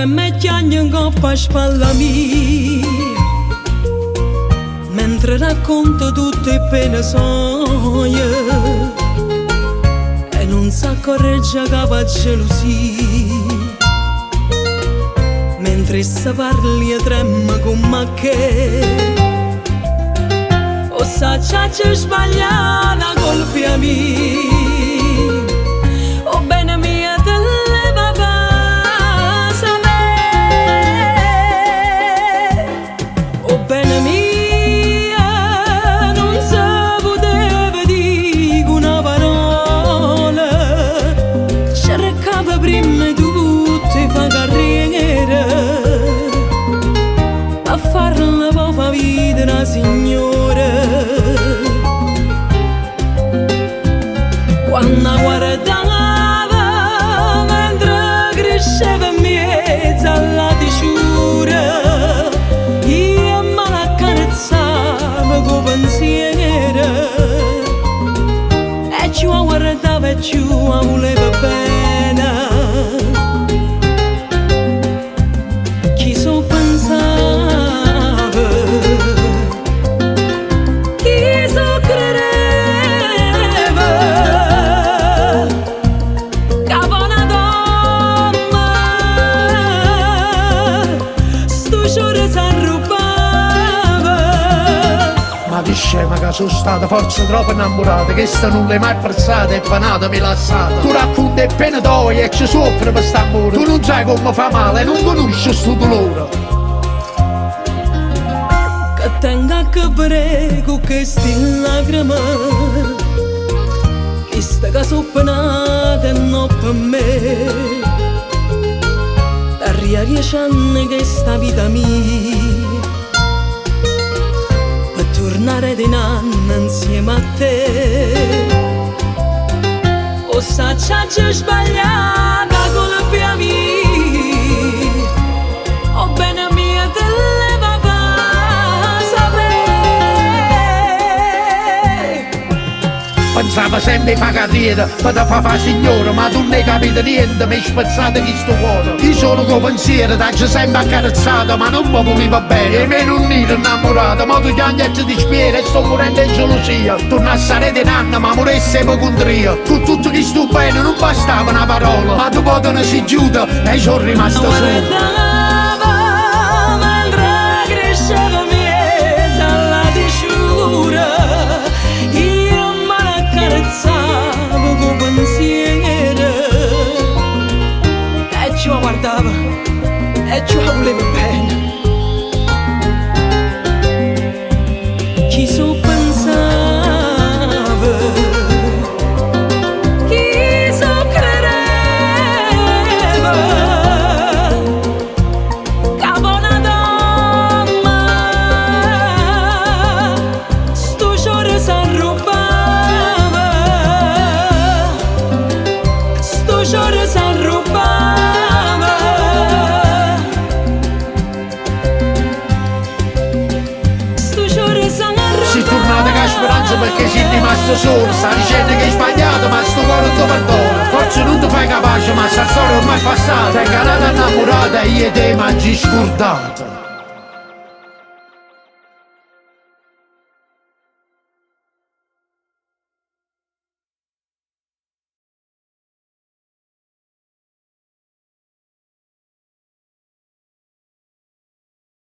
me chiagno in coppa a spalla mia, mentre racconto tutte le pene soglie e non sa corregge capo a gelosia, mentre se parli e trema come che o sa c'è sbagliata colpa mia. O bene mia te leva casa me, o bene mia non si poteva dire una parola, cercava prima di tutte fa carriera a farla poca vita una signora. Quando guardava mentre cresceva in mezzo alla diciura, io me l'accarezzava con pensiero e ci guardava e ci voleva bene. Chi so pensava, chi so credeva, scema che sono stata forse troppo innamorata, che sta non l'hai mai apprezzata e panata me lassata. Tu racconti e pene d'oi e ci soffre per st'amore, tu non sai come fa male e non conosci sto dolore. Che tenga che prego che sti lacrime, questa che sono penata e non per me, da 10 anni che sta vita mia tornare di nanno insieme a te. O sa c'è sbagliata colpa mia, o bene mia te leva sapere. Pensava sempre fa carriera, per te fa signora, ma tu non hai capito niente, mi hai spezzato chi sto cuore. Io sono con pensiero, t'ho sempre accarezzata, ma non mi volevo bene, e me non ero innamorata, ma tu chiami e ti dispieri e sto morendo in gelosia. Torna a sarete in anno, ma moresse sempre contro io. Con tutto che sto bene non bastava una parola, ma tu poi te ne sei giuta e sono rimasto solo. Ci guardava e ci voleva bene. Chi so pensava, chi so credeva, capo una donna, sto giorno s'arrubava, sto giorno s'arrubava. Speranza perché sei rimasto solo, sta dicendo che hai sbagliato ma sto cuore non ti perdona. Forse non ti fai capace ma sta storia ormai è passata, sei calata innamorata e io te mangi scordata.